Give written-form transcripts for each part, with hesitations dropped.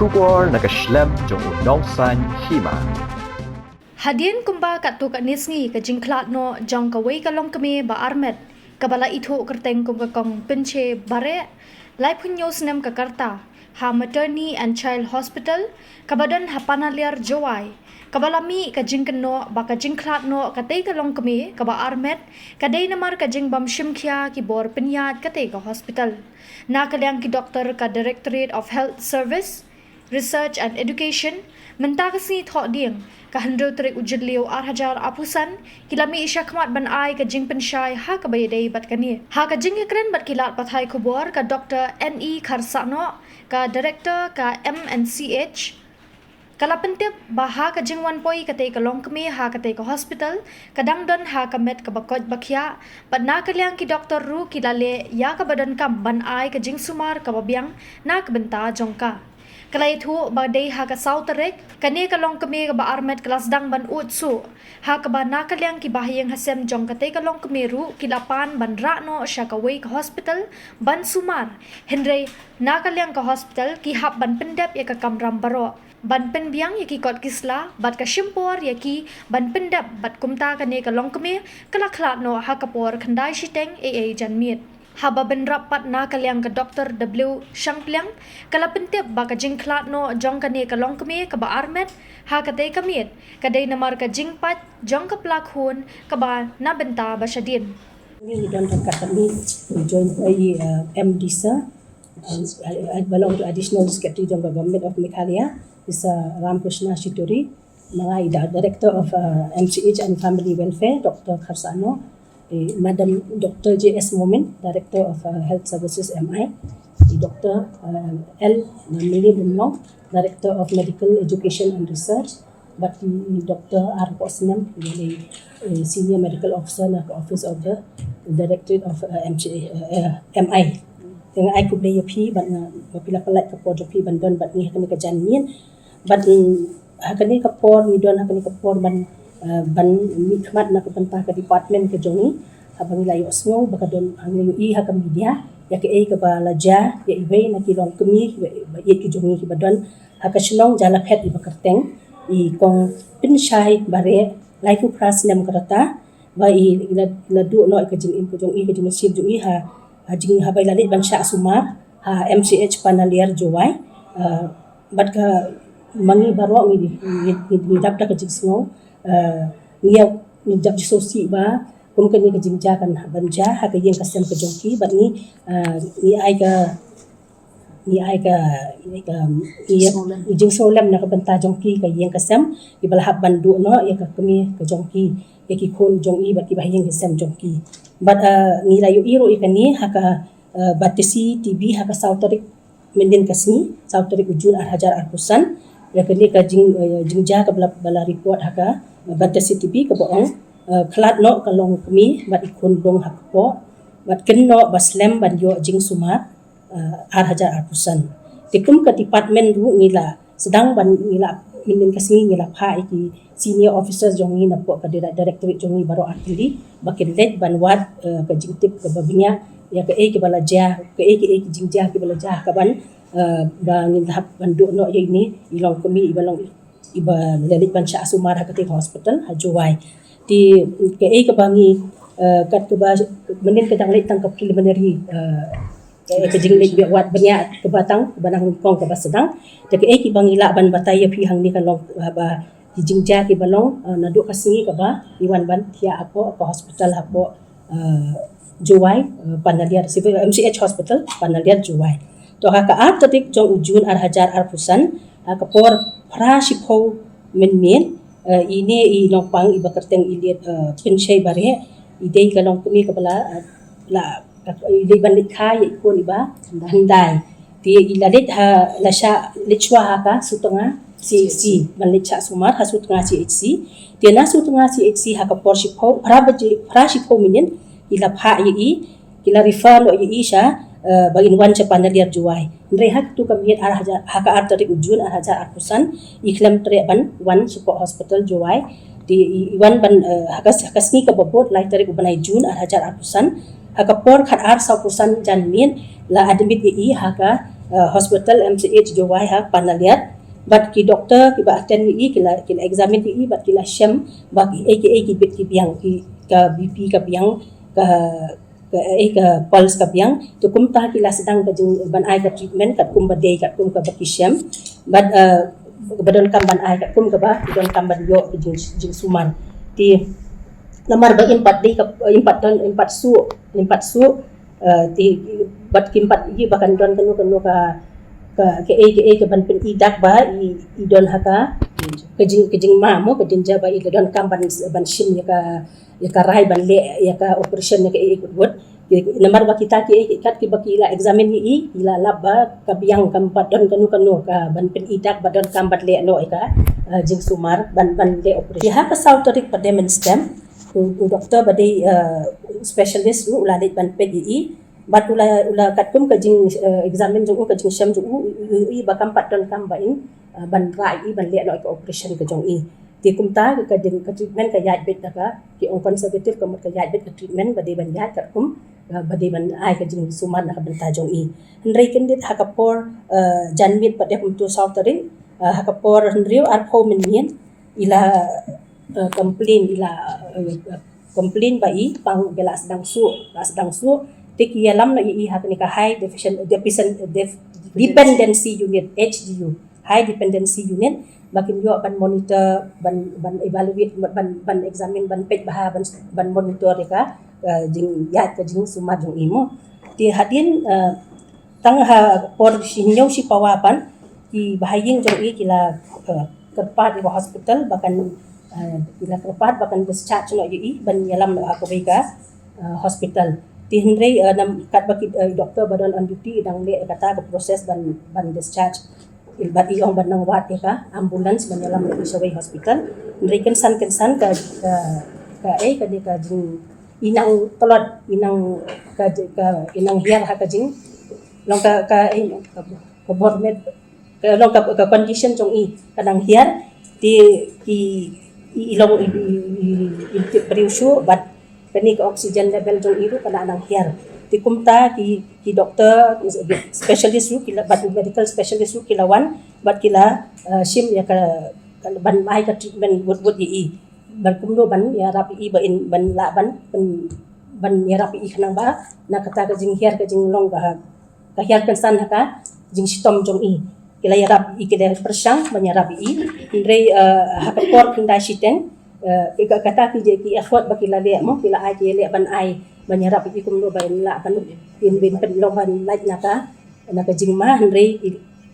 Shubor nakaslem jong unongsan hima. Hadian kumba katu kat nisngi ke jingklat no jong kawai kalong kami ba armet kabala itu kerteng kum kong pinche bare lai punyo snem kakarta ha maternity and child hospital kabadan hapana liar jowai kabala mi ka jingken no ba ka jingklat no katei kalong kami kaba armet kadai namar ka jing bam shimkhia ki bor pinyat katei ka hospital na kalyang ki doktor ka Directorate of Health Service Research and Education mentah kasi thok ding kahandro terik ujud liu arhajar apusan kilami isya kmat ban ai ka jing pensyai ha ka bayadai bat kani ha ka jing kren bat kilat pathai kubor ka Dr. N.E. Kharsano ka Director ka MNCH kala pentip baha ka jing wan poi ka te ka longkmi ha ka te ka hospital kadang don ha ka met ka bakoj bakhya pat na kalyang ki doktor ru kilale ya ka badan kam ban ai ka jing sumar ka babyang na ka benta jongka kalai thu badai ha ka sautarek kane ka long kami ka ba armet kelas dang ban utsu ha ka ba na kalyang ki bahayang hasem jong ka te ka long kami ru kilapan ban ra no sha ka wei ka hospital ban sumar henry na kalyang ka hospital ki hap ban pendap ya ka kamram baro ban penbiang ya ki kot kisla bat ka shimpor ya ki ban pendap bat kumta kane ka long kami kala khlat no ha ka por khandai shiteng aa janmit haba ben rapat na kalyang ka Dr. W. Shangplyang kala pentip ba ka jingklat no jong kane ka long kami ka ba armet ha ka te kamit kadai namar ka jingpat jong ka plak hun ka ba na benta ba syadin We don't have company. We joined MDSA. I belong to Additional Secretary of the Government of Meghalaya. This Ramkrishna Shituri. My Director of MCH and Family Welfare, Dr. Kharsano. Madam Dr. J.S. Momin, Director of Health Services MI. Dr. L. Mili Bumlong, Director of Medical Education and Research. But Dr. R. Posnam, Senior Medical Officer ng Office of the Directorate of MI. Dengan I could play P, but mapila-palat ka po P bandon, but ni hakani ka janmin. But hakani ka po, ni don hakani ka po ban mikmat na kapantah ka department ka jongi, habang nila yung asngaw, baka don ang yung iha ka media, ya ka ka ba laja, ya ibay na kilong kami, ya ki jongi ba don, hakasinong jalapet iba karteng, i kong pinshay bare life pras nem karata ba i ladu no ka jing ko jong i ka jing sim jong i ha jing ha bay lalit ban sha sumar ha MCH panaliar jowai bat ka mangi baro ni dapta ka jing snow niya ni jab sosi ba kum ka ni ka jing ja kan banja ha ka yeng ka sem ka jong ki bat ni ai ka jing solam na kabanta jongki ka yeng kasam ibalahab bandu no ya ka kami ka jongki ya ki khon jong i bat ki bahayeng kasam jongki but ni layu iro ikani haka batisi tv haka sautarik menden kasni sautarik ujun hajar arpusan ya kali ka jingja ka bala report haka batisi tv ka boong klat no kalong kami bat ikon dong hakpo bat kenno baslem banyo jing sumar hajar arpusan tikum ke department ru ngila sedang ban ngila minin kasni ngila pha iki senior officers jongi na po ka directorate jongi baro atili bakin led ban wat ka jingtip ka babinya ya ka ke balaja ka jingja ke balaja ka ban ba ngila bandu no ini ilong kami ibalong iba lelit ban sha sumar ka te hospital hajuwai ti ke bangi kat ke ba menin ka dang leit tang ka preliminary kejing lek buat banyak kebatang banang kong ke basedang jadi ki bangila ban bataya pi hang ni kalong ba jingja ki balong naduk kasni ke ba iwan ban tia apo hospital apo juwai panaliar civil MCH hospital panaliar juwai to ha ka ap tatik jong ujun hajar arpusan ka por prashipho men ini I longpang iba kerteng ilit pensyai bare idei kalong kumi kepala la ilay bandit kaya ikon iba handai ti ilalit ha lasya lichwa ha ka sutunga CHC bandit cha sumar ha sutunga CHC ti na sutunga CHC ha ka porshipho prashipho minin ila pha yi kila refer no yi sya bagin wan cha panaliar juwai ndre hak tu kamien hajar ha ka artari ujun hajar arpusan iklam tre ban wan support hospital juwai ti iwan ban hakasni ka bobot lai tari ubanai jun hajar arpusan haka por khat ar 100% janmin la admit i haka hospital MCH Jowai ha panaliat bat ki doktor ki ba attend ki kila examine ki bat kila sham ba ki ki bit ki biang ki ka BP ka biang ka pulse ka biang tu kum ta kila sedang ka jing ban ai ka treatment kat kum badai kat kum ka baki sham bat badon kam ban ai kat kum ka ba badon kam ban yo jing sumar ti lamar ba impat su ti bat kimpat i bakan don kanu ka ke ban pen idak ba i don haka kejing ma mo kejing ja ba i don kam ban shim ya ka rai ban le ya ka operation ya ka ikut buat lamar ba kita ki kat ki baki ila examine ni ila lab ba ka biang kam don kanu ka ban pen idak ba don kam bat le no ka jing sumar ban le operation ya ka sautorik pa demen stem doktor badai specialist ula dit ban PGI bat ula katkum ka jing examine jong ka jing sham jong i ba kam pat don kam ba in ban rai i ban le no ka operation ka jong i ti kum ta ka jing ka treatment ka yat bet ka ki on conservative ka mat ka yat bet ka treatment badai ban yat ka kum badai ban ai ka jing suman na ka ban ta jong i hendrai ken dit hakapor janmit pat kum tu sautari hakapor hendriu ar pho min mien ila complain ba i pang bela sedang su tiki alam na i hak ni ka high dependency unit HDU high dependency unit bakin yo ban monitor ban evaluate ban examine ban pej bah ban monitor ka jing ya ka jing suma jong imo ti hadin tang ha por sinyo si pawapan ki bahaying jong i kila kerpat di hospital bahkan bila kerpat bahkan discharge no i ban yalam no ka hospital ti hendrai nam kat baki doktor badan on duty dang le kata ka proses ban discharge ilbat i ong ban nang wat ka ambulance ban yalam no isaway hospital hendrai kan san ka di ka jing inang tolot inang hiar ha ka jing long ka bormet ka long ka condition jong i kadang hiar ti ilong periusyo bat kani ka oxygen level jong iru kana nang hiar ti kumta ki doktor specialist ru kila bat medical specialist ru kilawan bat kila shim ya ka ban mai ka treatment buat i ban kumdo ban ya rapi i ban ya rapi i kanang ba na kata ka jing hiar ka jing long ka hiar kan san ka jing sitom jong i kila ya rapi i kila persang ban ya rapi i ndrei hakapor kinda siteng kata ki effort baki la le mo kila ai le ban ai banyarap ki kumno ba la ban bin pen lo ban like naka jing ma hendrei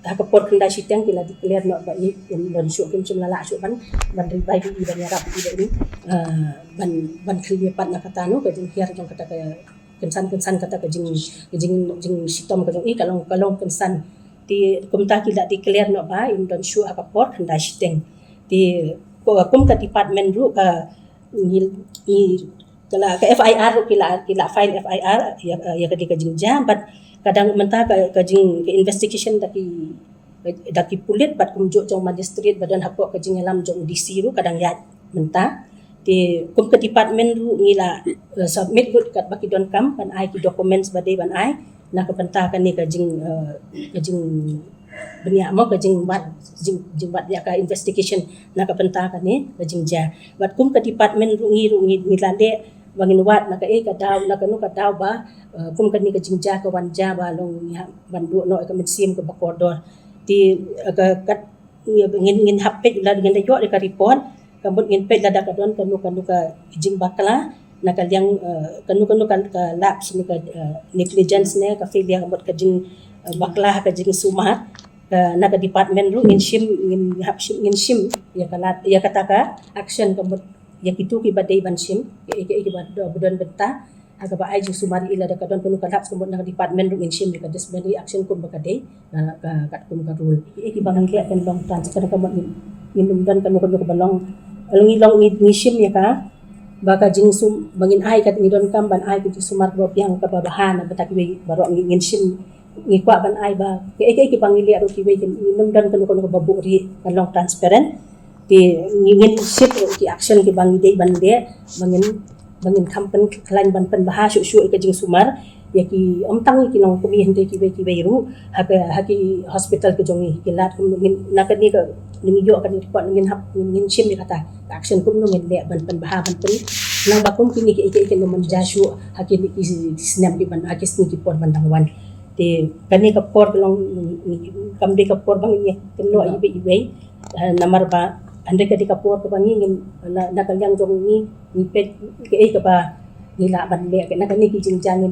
hakapor kenda siteng kila declare no ba i don syu kim chum la syu ban ri bai bi banyarap ki ni ban khli pat na kata no ka jing hiar jong kata ka kensan kata ka jing sitom ka jong i kalong kensan ti kumta kila declare no ba in don syu hakapor kenda siteng ti kum ka department ru ka kala ka FIR ru kila file FIR ya ka jing jam but kadang mentah ka jing ke investigation daki pulit bat kum jo jong magistrate badan hakko ka jing alam jong DC ru kadang ya mentah ti kum ka department ru ngila submit ru kat baki don kam ban ai ki documents badai ban ai na ka pentah ka ni ka jing benia mo ka jing bat ya ka investigation na ka pentah ka ni ka jing ja bat kum ka department ru ngilande bangin wat na ka ka daw na kanu ka daw ba kum ka ni ka jing ja ka wanja ba long ya bandu no ka mensim ka bakordor ti kat ngin hapet la dengan yo ka report kambut ngin pet la da ka don kanu ka jing bakla na ka liang kanu ka lapse ni ka negligence ne ka failure kambut ka jing bakla ka jing sumat na ka department ru ngin shim ya kata ka action kambut ya kitu ki badai ban shim ki badon benta aga ba ai jing sumari ila da ka don kanu ka lapse kambut na ka department ru ngin shim ka disciplinary action kum bakadai ka kat kum ka rule ki bangang ki akan long transfer kambut ngin dan kanu ka balong along ni shim ya ka baka jing sum bangin ai kat ngidon kam ban ai ki sumar bo piang ka babahan batak we baro ngin shim ngikwa ban ai ba ki pangili aro ki we inum dan kanu ka baburi kalong transparent ti ngin ship ki action ki bangi dei ban de bangin kampen klan ban pen bahas syu ka jing sumar ki omtang ki nong kumi hente ki beru haki hospital ke jongi kilat kum ngin nakani ka ningiyo kan report ngin hap ngin shim ni kata action kum ngin le ban baha ban pen nang bakum kini ke no manjashu haki ni snap ki ban haki sni ki por bandang wan te kani ka por long kamde ka por bang ni keno ibe namar ba ande ka di ka por ka bangi ngin nakalyang jong ni pet ke ka ba nila ban le ke nakani ki jingjang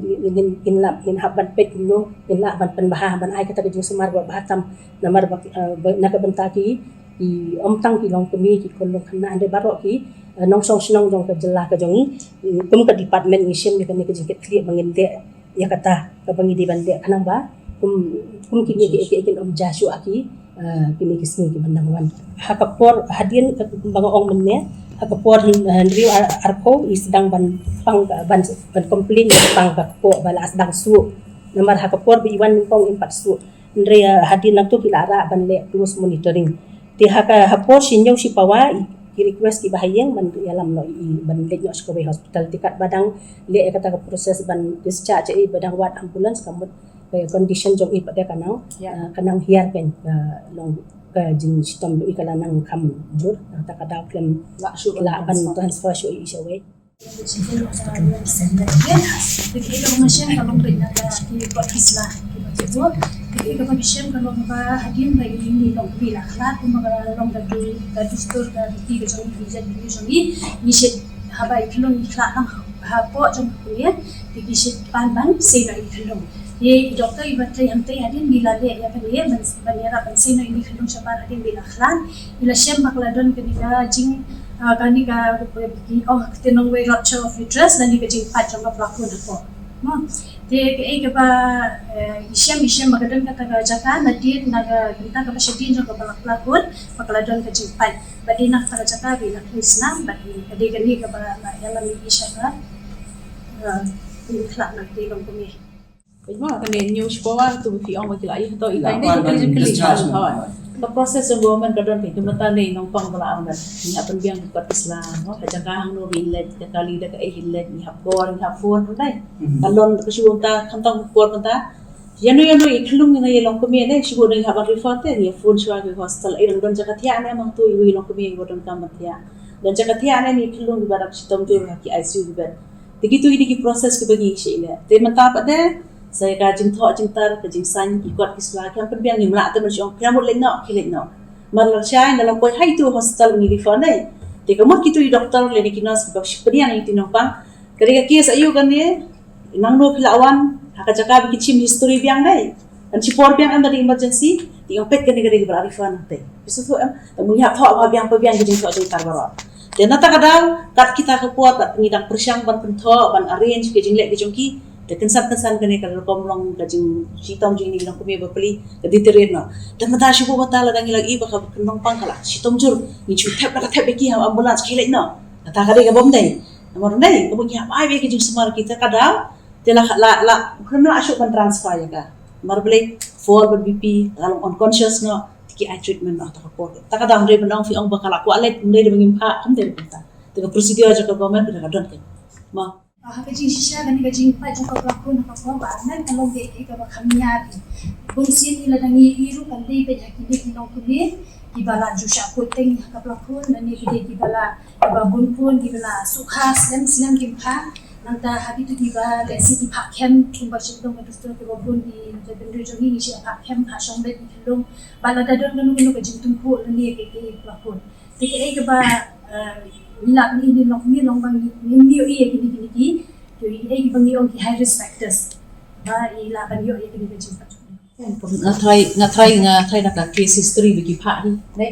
ngin lap ngin hab ban pet no ngin la ban pen baha ban ai kata ke jing semar ba batam namar ba nakabenta ki omtang ki long kemi ki kon khana ande baro ki nong song sinong jong ka jela ka jongi kum ka department ni shem ni kani ke jing ke clear bangin de ya kata ka bangi di ban de kanang ba kum kini ke om jasu aki kini kisni ki bandang wan hakapor hadien ka bangong menne hakapor Rio Arko sedang ban komplain pang ko bala sedang su namar hakapor bi wan pong impat su Andrea hadin nang tu kilara ban le terus monitoring ti hapor sinyo si pawa ki request ki bahayeng ban alam no ban le no skobe hospital tikat badang le kata ka proses ban discharge badang wat ambulance kamut condition jong pada kanang hiar pen long ka jing sitom ikala nang kam jur ta kada klem la ban transfer shu i shawe Ika masih kalau benda ki buat Islam gitu. Ika masih kalau ba hadin ba ini long bila khat kuma long da dustur da ti ga jong visa di jongi ni shet haba itlong khat nang ha po jong kuya ti shet ban sei na itlong ये डॉक्टर इबतले हमते hadin bila le ya pale banera pansino ini khilung shabar hadin bila khlan ila shem bakladon kaniga jing kaniga oh tenong we rupture of uterus dan ni jing pat jong plakun ko no te ke ba shem bakladon kata ga jaka nadin naga kita ka shadin jong plakun bakladon ka jing pat badina ka jaka bila islam badi kadi kani ka ba yala mi ishaka khlan nak te long kumi Bagaimana kan new sekolah tu fi orang bagi lagi atau ikan ni kerja kerja kawan. The process of woman kadang ni cuma tadi nongpang bela aman. Ni apa yang buat Islam, kerja kahang no village, kali dah ke village ni hap phone kan. Kalon kesuwung ta kantong phone ta. Yano iklung ni long kami ni sibu ni hap refer te ni phone suara ke hostel. Irang don jaga tiada ni mang tu ibu long kami bodon kamat tiada. Dan jaga tiada ni iklung di barak sitom tu haki ICU dibat. Begitu ini proses ke bagi sih ni. Tapi mentap ada saya kajing thok jing tar kajing san ikut kislah kan perbiang ni melak temen siong kamu leno kileno malar syai dalam koi hai tu hospital ni refer ni te kamu kitu di doktor le ni kinas bab perbiang ni tinopang ketika kes ayu kan ni nang no pilawan haka jaka bi kichim history biang dai dan si por biang am dari emergency ti opet kan ni gara refer nate bisu tu am tamu ya thok ba biang perbiang kajing thok jing tar baro dan nata kadang kat kita ke puat ngidang persiang ban pentho ban arrange kajing le kajing ki kesan kene kalau komlong kajing sitom jing ni bilang kumi bapeli kadi terena dan mata shubu batala dangi lagi baka kenong pangkala sitom jur ni chu tap beki ha ambulans kilek no kata kade ga bom dai namor dai ko bagi ai be kajing semar kita kadang tela la kena asuk ban transfer ya ka mar beli for BP kalau unconscious no tiki eye treatment no ta ko ta kadang re benang fi ong bakala ko alet ndai de bangimpa kom de kita te prosedur aja ke government pada kadang kan ma kajing shisha gani kajing pa jong ka plakun ka ko ba nan kalong de ka ba khamya bungsin ila dangi iru kan de pe haki de kinong kuni ibala jusha ko teng ka plakun dan ni de ibala ba bunpun ibala sukha slam kim kha nanta habi tu iba le si ki phak khem kum ba chim dong ka dustur ko bun di de bendu jongi ni si phak khem pha shong de kilong bala da don nu ka jing tum ko ni ke plakun te ke ba milak ni long bang ni ki to i bang ong ki high risk factors ba ila ban yo ki jimpa ngatrai nak case history bagi pak ni ne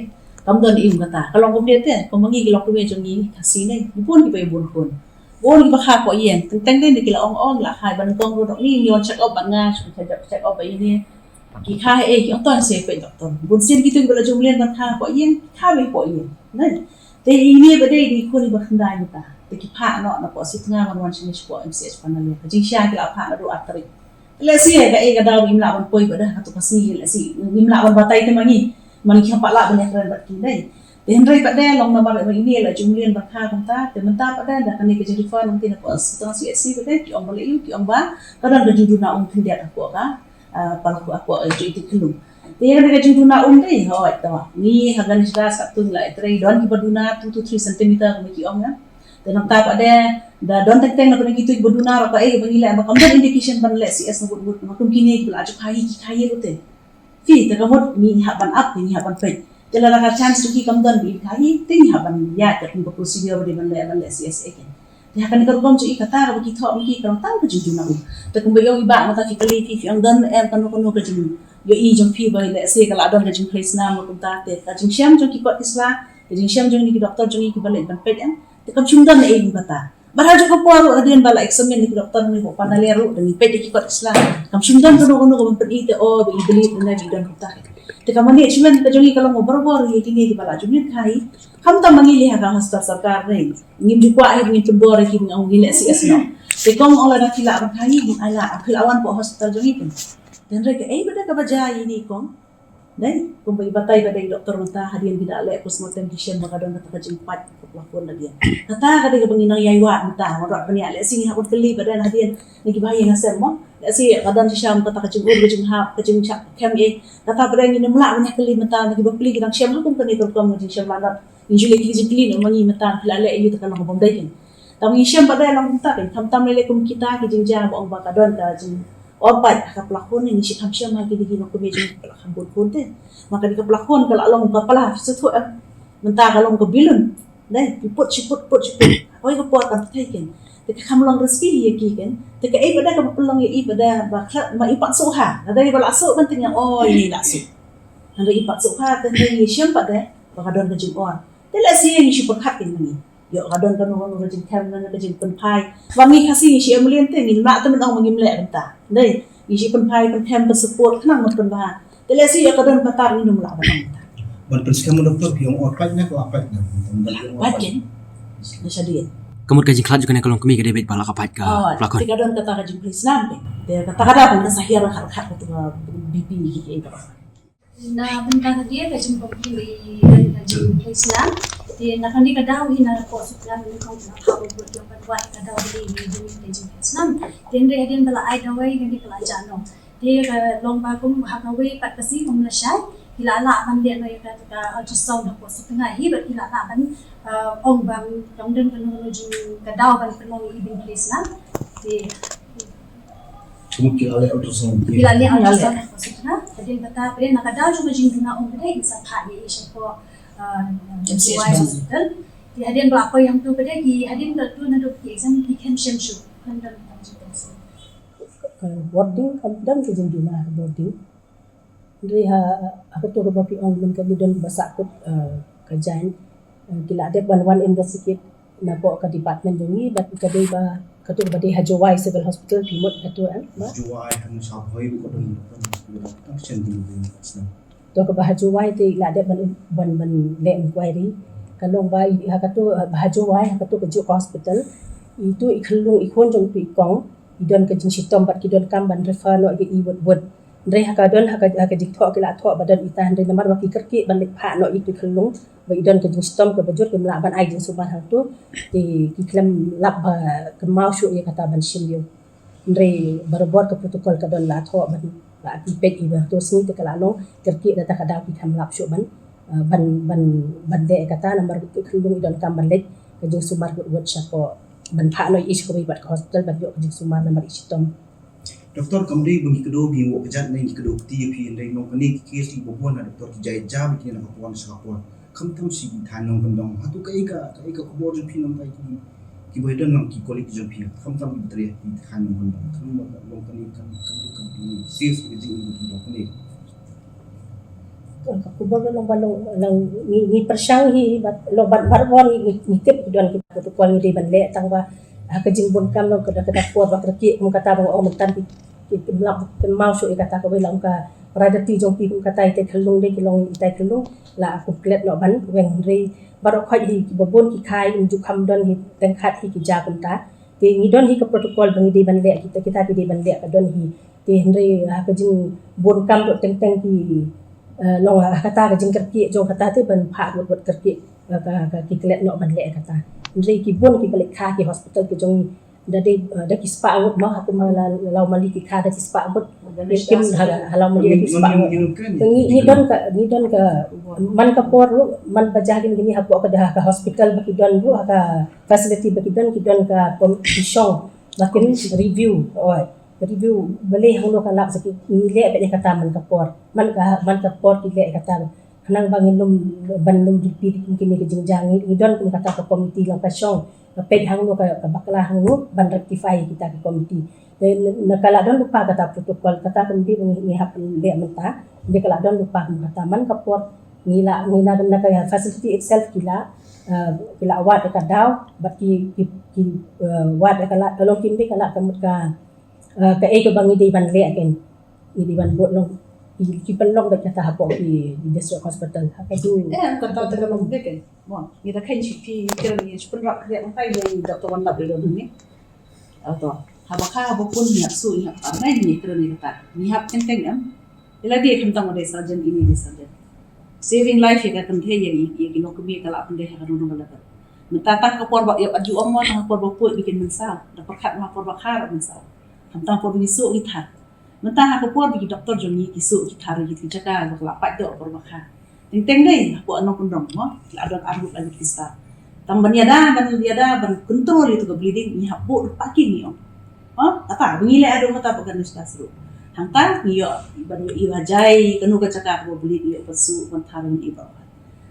kam don im kata kalau kom dia te kom mangi kilok tu jong ni kasi ne pun ki pai bon ki bakha ko yen teng den ki la ong la khai ban kong ro ni yon check up ban nga check up ini ki khai ki ton se pe doktor bun sin ki tu bala jom len ban kha ko yen kha we ko yen ne te ini bade di ko ni bakhandai ni ta te ki pha no na ko sit nga ban wan sin ko MCH panale ka jing sha ki la pha na do atri le si ga daw im la ban poi ba da to kasi le si im la ban batai te mangi man ki pa la ban ekran bat ki dai Henry pada long nomor ini lah jumlah berkah kita, teman-teman pada dah kini kerja rifa nanti nak setengah CSC pada kiong boleh you kiong ba, kadang kerja duna mungkin dia aku kan, palaku aku itu kelum. Dia kan kerja duna deh, oh itu ni harga ni sudah satu lah, itu don kita duna 2 to 3 cm kami kiong ya. Dan nampak pada dah don tek nak kena gitu berduna apa bangila macam ada indication ban le CS nak buat macam kini bila ajuk kai tu. Fi terkamut ni haban up ni haban pay. Jala ka chance tu ki kam don bi kai ting haban ya ter ko procedure ban le CS again. Dia akan kerkom cu ikata ka ki thok ki kam tang ka juju na. Te kum yo iba mata fi kali fi ang don kan ko ka juju. Yo i jong fi ba le se kala don ka jing place na mo kum ta te ka jing syam jong ki ko isla, jing syam jong ni ki doktor jong ki ban le ban pay an. Tekam cumdan na ibu kata. Baraju ko po adin bala examine ni doktor ni ko panalero ni pwede ki kot islam. Kam cumdan kuno ko memperite o ibeli na bidan ko ta. Tekam mani cuman ka jongi kalau mo bor ni di bala jumit kai. Kam ta mangili ha ka hospital sarkar ni. Ngim ju ko ai ngim tubor ki ngau ngile si asno. Tekam ola na kila ba kai ni ala akil awan po hospital jongi pun. Dan reka beda ka bajai ni ko. Dai, kung batay ba dai doktor mata hadian tidak le postmortem kishen makadon kata jempat ke pelakon lagi. Kata kada ka panginang yaiwa mata ngorot pania le sing hakot keli badan hadian nagi bayi ngasem mo. Le si kadan si syam kata kacung ur kacung hap kacung chak kem kata pada ngin mula banyak keli mata nagi bapli kita syam hakum kan itu kom ngi syam lanat injuli kli no mangi mata kala le itu kan ngom dai. Tam ngi syam pada lang mata tam le kum kita ki jingjang mo ang bakadon ka jing obat ka pelakon ni si kam syam lagi di ko meje pelakon pun teh. Maka di pelakon kalau along ka pala setu mentah kalau ka bilun dai put. Oi ka pot kan taken. Tek kam long rezeki ye ki kan. Tek pada ka pelong ye pada baklat ma ipak soha. Dari bala so pentingnya oh ini nak su. Hari ipak soha dan ni syam pada bakadon ka jing on. Tela si ni si perkat ni. Yo kadon kan orang rajin kam na rajin penpai. Wangi kasih si amlian teh ni mak temen orang mengimlek benta. Dai isi penpai pen support kenang mat penbahan. Telesi ya kadon patar minum lah batang. Ban persikam doktor yang opat na ko apat na. Bajen. Nasa dia. Kamut kajing klat juga kalau kami kedebet bala kapat ka pelakon. Tiga don kata kajing Islam. Dia kata kada pun sahir hak tu BP gitu. Na benda dia kajing pemilih dan kajing Islam. Dia nak kan dia daw hina ko suplan ni kau nak hawo buat yang buat daw di kajing Islam. Dia dia bala ai dawai kan dia pelajar no. Dia long bagum hakawi pat kasi kum nasai hilala ban dia no ya ka ultrasound ko setengah hibat hilala ban ong bang trong den teknologi ka daw ban penong ibin Islam. Dia Mungkin oleh ultrasound. bila ni ultrasound ko setengah. Jadi kata dia nak daw juga jinguna ong bede insan ha ni siapa hospital. Di hadian berapa yang tu pada di hadian tu nak duk exam di camp Shemshu kan dan boarding dan ke jenduna boarding. Dari aku tu bapi ong men ka don basak kut kajan kila ada one investigate na po ka department jongi bat ka dei ba katu ba dei hajawai civil hospital pimot katu ba Juai han sabhoi ko don tak sendiri Islam. to ka ba hajawai te la ada ban le inquiry kalong ba katu hajawai katu ka ju hospital itu ikhlung ikon jong tu ikong idon ka jing sitom bat kidon kam ban refer no ge i wot Dre hakadon haka jikthok kila thok badan itan dre namar baki kerki ban lek pha no itu kelung ba idon ke justom ke bajur ke mla ban ai jin suban hal tu di kiklem lab ke mau shu ye kata ban shimyo dre barbor ke protokol ka don la thok ban la ki pek iba to sni te kala no kerki data kada ki tham lab shu ban de kata namar ke kelung idon kam ban lek ke jing sumar wot chapo ban pha no is ko bat hospital ban yo jing sumar namar isitom Doktor kamri bagi kedua bi wo kejat nai kedua TP ndai no kani kes di bobon na doktor jai jam ki na kapon sa kapon kam tam si thanong kandong hatu kai ka ko bo jun pinam tai ki bo don nang ki kolik jun pi kam tam itre ki thanong kandong kam no kani kan sis ki jing ki do kani ko bo long balong lang ni persang hi bat lo bat barbon ni tip don ki to ko ni ban le tang ba ka jing bon kam lo ka ko ba kerki mo kata ba o mentan ki blak mau so kata ko lang ka radati jong pi kata ite khlung de ki long ite khlung la ko klet no ban weng re baro khoi hi ki bon ki khai ju kham don hi teng khat hi ki ja kun ta te ni don hi ka protocol bang de ban le kita pi de ban le ka don hi te henre ka jing bon kam do teng ki long kata ka jing kerki jong kata te ban pha buat kerki ka ki klet no ban le kata ndri ki bon ki balik kha ki hospital ki jong da ki spa ngut ma aku law mali ki kha da ki spa ngut kim halau mali ki spa ni don ka man ka por man bajagin gini hapu ka da ka hospital baki don ru ka facility baki don ki don ka kompetisi bakin review review boleh hang lo kalak sakit nilai be kata man ka por ki le kata kanang bangin lum bandum dipid kini ke jengjang ni don kun kata ka komiti lang pasong peg hang lo ka bakla hang lo ban rectify kita ke komiti nakala don lupa kata protokol kata kemudian ni hap le menta de kala don lupa kata man ka por ngila na ka facility itself kila awat ka daw baki wat kala tolong kindi kala kamut ka ka bangi di ban le again di ban bot long ki penlong ba kata hapo di district hospital ka du kata tagalog dek mo ida kan si kira ni sebenarnya dia sampai dari dokter Wan Lab dulu ni atau habaka pun ni su ni apa ni kira ni kata ni hap enteng ila dia kan tamu dari surgeon ini di surgeon saving life ya kan dia yang ini kami kalau apa dia kan dulu kata mentatang ke por ya aju omon ke por put bikin mensal dapat kat ma por bakar mensal tentang por bisu kita mentah aku por bikin doktor joni kisu kita hari kita jaga kalau pak do por bakar teng deh aku anak kundong mo ada arut lagi kita tang baniada ban kontrol itu ke bleeding ni hapu pakin ni apa bengile ada mata pakan seru hangtang iyo baru iyo jai kanu ka cakap bo bleed iyo pasu mentharun iba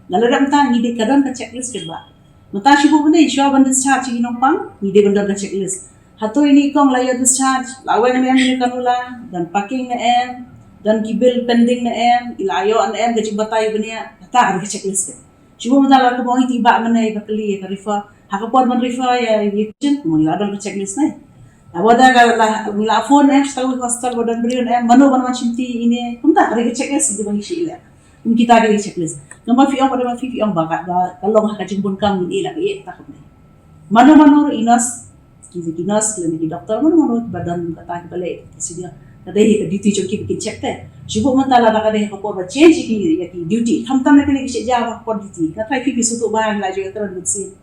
lalu ram tang ni de kadon ka checklist ke ba mata shibu bende sure ban discharge ni nopang ni de bandar ka checklist hato ini kong layer discharge lawen ni kanula dan packing na dan gibil pending na ilayo an gaji batay bania ta ka checklist ke shibu mata la ko bongi tiba manay bakli ka refer hakapor man refer ya yitin mo ladon ka checklist na awada la phone tahu hostel bodan beriun manu macam ini kumta ada checklist di bagi sila kita ada checklist nomor fiong pada fiong bakat kalau hak jimbun kam ini lah iya tak apa manu inas kinas klinik dokter manu badan kata balik sedia ada yang duty joki bikin check teh sibuk mentala tak ada yang kapor change ki duty tam nak kena kisah jawab kapor duty kata fifi suatu bahan lah juga terus bersih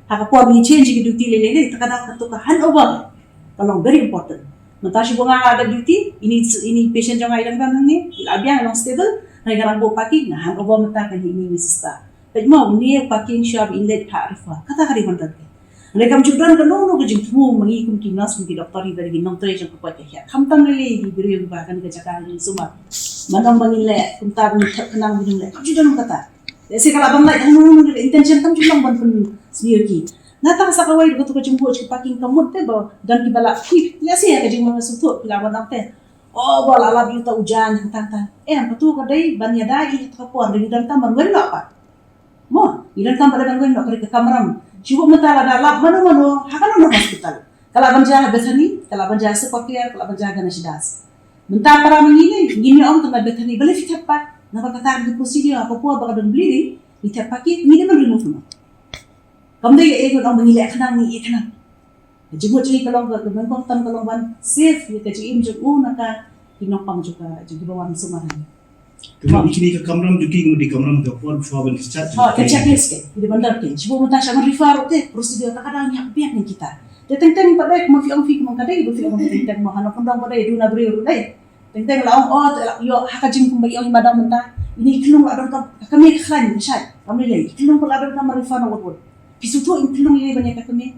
hak kapor ni change ki duty lele tak ada ketuk handover kalau very important mentashi bunga ada duty ini patient jangan hilang dan ni abiang long stable hai garang bo packing nah handover menta kan ini misista tapi mau ni packing shop inlet harifa kata hari mandat mereka mencudan kan no ke jingfu mengikum kinas mungkin doktor dari ginong tray jang kuat ya kamtam lele diberi bahkan ke cakap ini semua mandang bangile kuntar ni kenang bingung le kajudan kata desi kalau abang lai no intention kam culang ban pun sendiri natang sa kawai ko to jumbo chi packing kamut te ba dan ki bala ki ya si ka jing mga sutu pila ba te bala la bi ta ujan tanta patu ko dai banya dai ta por ring dan ta man wen pa mo ilan ta pada wen no ka kamram jibo mata la lab manu hakan no hospital kala banja bethani kala banja sekokia kala banja ganasdas menta para mangile ngini om ta bethani bale fitapa na ba ta di procedure apa po ba ka bleeding ditapaki ni de remove no kamde ego nang mangile kanang ni ikanang jibo chi kalong ban tam kalong ban safe ye ka chi im ju naka kinopang juga jadi bawan sumaran kalau ini ke kamram juki di kamram ke por shwaban chat ke checklist ke di bandar ke jibo mata sama refer te prosedur kadang yang biak ni kita teng pada ma fi ma kadai bu fi teng ma hana kondang pada du na bri ru dai teng laong yo hakajing kumbai ong madam menta ini kilung adon kami khlan syai kami lei kilung pula adon kam refer na wot pisutu kilung ini banyak kami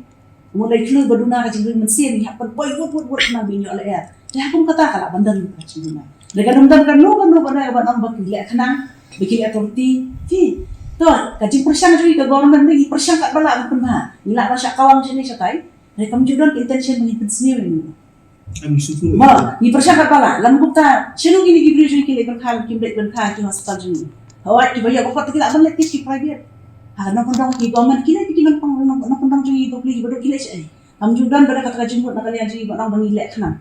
mulai kilung baduna kajing mensin hapan boy wot na binyo ala ya dah aku kata kala bandar kajing na dengan undang kan no pada abang bakil kanang bikin authority ti to kaji persyang juga ke government lagi persyang kat bala pun ha nila rasa kawang sini satai dari kamu juga intention mengikut sendiri am sutu ma ni persyang kat bala lam bukta sino gini gibri jui kile berkhal kimbrek berkhal di hospital juni awak ki bayar bapak tidak akan letih di private ha nak undang ki government kile bikin nak undang jui dobli bodoh kile ai kamu juga pada kata kaji buat nak kalian jui bang bangilek kanang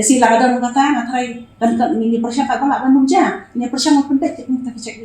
sila ada kata nak try kan ini persyang kat bala kan ini persyang penting kita cek